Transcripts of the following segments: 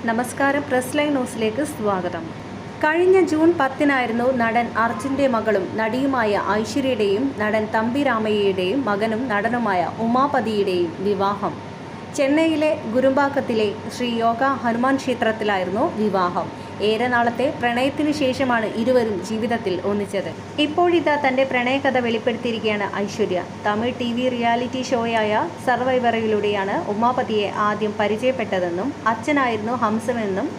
നമസ്കാരം, press live ന്യൂസിലേക്ക് സ്വാഗതം. കഴിഞ്ഞ ജൂൺ 10-നായിരുന്നു നടൻ അർജുൻ്റെ മകളും നടിയുമായ ഐശ്വര്യയുടെയും നടൻ തമ്പി രാമയ്യയുടെയും മകനും നടനുമായ ഉമാപതിയുടെയും വിവാഹം. ചെന്നൈയിലെ ഗുരുമ്പാക്കത്തിലെ ശ്രീ യോഗ ഹനുമാൻ ക്ഷേത്രത്തിലായിരുന്നു വിവാഹം. ഏറെ നാളത്തെ പ്രണയത്തിനു ശേഷമാണ് ഇരുവരും ജീവിതത്തിൽ ഒന്നിച്ചത്. ഇപ്പോഴിതാ തൻ്റെ പ്രണയകഥ വെളിപ്പെടുത്തിയിരിക്കുകയാണ് ഐശ്വര്യ. തമിഴ് TV റിയാലിറ്റി ഷോയായ സർവൈവറിലൂടെയാണ് ഉമാപതിയെ ആദ്യം പരിചയപ്പെട്ടതെന്നും അച്ഛനായിരുന്നു ഹംസമെന്നും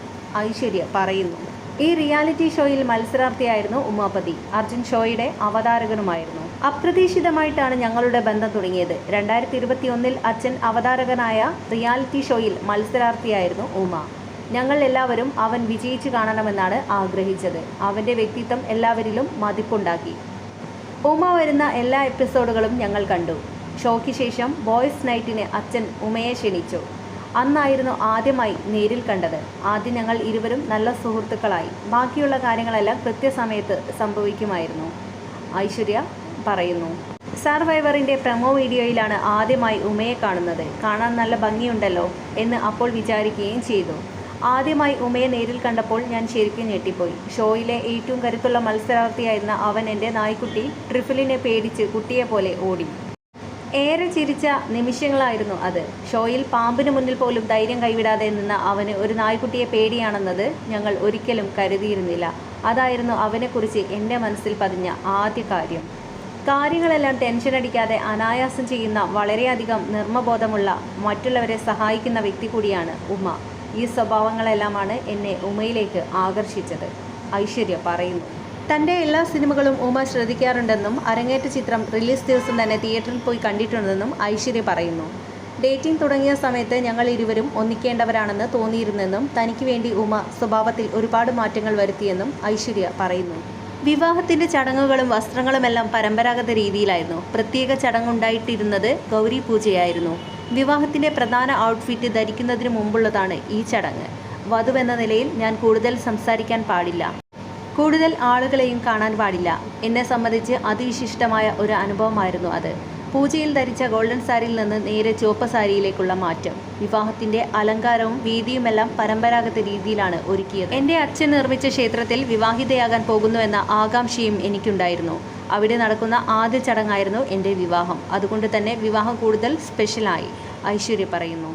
ഐശ്വര്യ പറയുന്നു. ഈ റിയാലിറ്റി ഷോയിൽ മത്സരാർത്ഥിയായിരുന്നു ഉമാപതി. അർജുൻ ഷോയുടെ അവതാരകനുമായിരുന്നു. അപ്രതീക്ഷിതമായിട്ടാണ് ഞങ്ങളുടെ ബന്ധം തുടങ്ങിയത്. 2021-ൽ അച്ഛൻ അവതാരകനായ റിയാലിറ്റി ഷോയിൽ മത്സരാർത്ഥിയായിരുന്നു ഉമ. ഞങ്ങൾ എല്ലാവരും അവൻ വിജയിച്ചു കാണണമെന്നാണ് ആഗ്രഹിച്ചത്. അവൻ്റെ വ്യക്തിത്വം എല്ലാവരിലും മതിപ്പുണ്ടാക്കി. ഉമ വരുന്ന എല്ലാ എപ്പിസോഡുകളും ഞങ്ങൾ കണ്ടു. ഷോയ്ക്ക് ശേഷം ബോയ്സ് നൈറ്റിന് അച്ഛൻ ഉമയെ ക്ഷണിച്ചു. അന്നായിരുന്നു ആദ്യമായി നേരിൽ കണ്ടത്. ആദ്യം ഞങ്ങൾ ഇരുവരും നല്ല സുഹൃത്തുക്കളായി. ബാക്കിയുള്ള കാര്യങ്ങളെല്ലാം കൃത്യസമയത്ത് സംഭവിക്കുമായിരുന്നു, ഐശ്വര്യ പറയുന്നു. സർവൈവറിൻ്റെ പ്രൊമോ വീഡിയോയിലാണ് ആദ്യമായി ഉമയെ കാണുന്നത്. കാണാൻ നല്ല ഭംഗിയുണ്ടല്ലോ എന്ന് അപ്പോൾ വിചാരിക്കുകയും ചെയ്തു. ആദ്യമായി ഉമയെ നേരിൽ കണ്ടപ്പോൾ ഞാൻ ശരിക്കും ഞെട്ടിപ്പോയി. ഷോയിലെ ഏറ്റവും കരുത്തുള്ള മത്സരാർത്ഥിയായിരുന്ന അവൻ എൻ്റെ നായ്ക്കുട്ടി ട്രിഫിലിനെ പേടിച്ച് കുട്ടിയെപ്പോലെ ഓടി. ഏറെ ചിരിച്ച നിമിഷങ്ങളായിരുന്നു അത്. ഷോയിൽ പാമ്പിന് മുന്നിൽ പോലും ധൈര്യം കൈവിടാതെ നിന്ന അവന് ഒരു നായ്ക്കുട്ടിയെ പേടിയാണെന്നത് ഞങ്ങൾ ഒരിക്കലും കരുതിയിരുന്നില്ല. അതായിരുന്നു അവനെക്കുറിച്ച് എൻ്റെ മനസ്സിൽ പതിഞ്ഞ ആദ്യ കാര്യം. കാര്യങ്ങളെല്ലാം ടെൻഷൻ അടിക്കാതെ അനായാസം ചെയ്യുന്ന, വളരെയധികം നിർമ്മബോധമുള്ള, മറ്റുള്ളവരെ സഹായിക്കുന്ന വ്യക്തി കൂടിയാണ് ഉമ. ഈ സ്വഭാവങ്ങളെല്ലാമാണ് എന്നെ ഉമയിലേക്ക് ആകർഷിച്ചത്, ഐശ്വര്യ പറയുന്നു. തൻ്റെ എല്ലാ സിനിമകളും ഉമ ശ്രദ്ധിക്കാറുണ്ടെന്നും അരങ്ങേറ്റ ചിത്രം റിലീസ് ദിവസം തന്നെ തിയേറ്ററിൽ പോയി കണ്ടിട്ടുണ്ടെന്നും ഐശ്വര്യ പറയുന്നു. ഡേറ്റിംഗ് തുടങ്ങിയ സമയത്ത് ഞങ്ങൾ ഇരുവരും ഒന്നിക്കേണ്ടവരാണെന്ന് തോന്നിയിരുന്നെന്നും തനിക്ക് വേണ്ടി ഉമ സ്വഭാവത്തിൽ ഒരുപാട് മാറ്റങ്ങൾ വരുത്തിയെന്നും ഐശ്വര്യ പറയുന്നു. വിവാഹത്തിൻ്റെ ചടങ്ങുകളും വസ്ത്രങ്ങളുമെല്ലാം പരമ്പരാഗത രീതിയിലായിരുന്നു. പ്രത്യേക ചടങ്ങുണ്ടായിട്ടിരുന്നത് ഗൗരി പൂജയായിരുന്നു. വിവാഹത്തിൻ്റെ പ്രധാന ഔട്ട്ഫിറ്റ് ധരിക്കുന്നതിന് മുമ്പുള്ളതാണ് ഈ ചടങ്ങ്. വധുവെന്ന നിലയിൽ ഞാൻ കൂടുതൽ സംസാരിക്കാൻ പാടില്ല, കൂടുതൽ ആളുകളെയും കാണാൻ പാടില്ല. എന്നെ സംബന്ധിച്ച് അതിവിശിഷ്ടമായ ഒരു അനുഭവമായിരുന്നു അത്. പൂജയിൽ ധരിച്ച ഗോൾഡൻ സാരിയിൽ നിന്ന് നേരെ ചുവപ്പ് സാരിയിലേക്കുള്ള മാറ്റം. വിവാഹത്തിൻ്റെ അലങ്കാരവും വേദിയുമെല്ലാം പരമ്പരാഗത രീതിയിലാണ് ഒരുക്കിയത്. എൻ്റെ അച്ഛൻ നിർമ്മിച്ച ക്ഷേത്രത്തിൽ വിവാഹിതയാകാൻ പോകുന്നുവെന്ന ആകാംക്ഷയും എനിക്കുണ്ടായിരുന്നു. അവിടെ നടക്കുന്ന ആദ്യ ചടങ്ങായിരുന്നു എൻ്റെ വിവാഹം. അതുകൊണ്ട് തന്നെ വിവാഹം കൂടുതൽ സ്പെഷ്യലായി, ഐശ്വര്യ പറയുന്നു.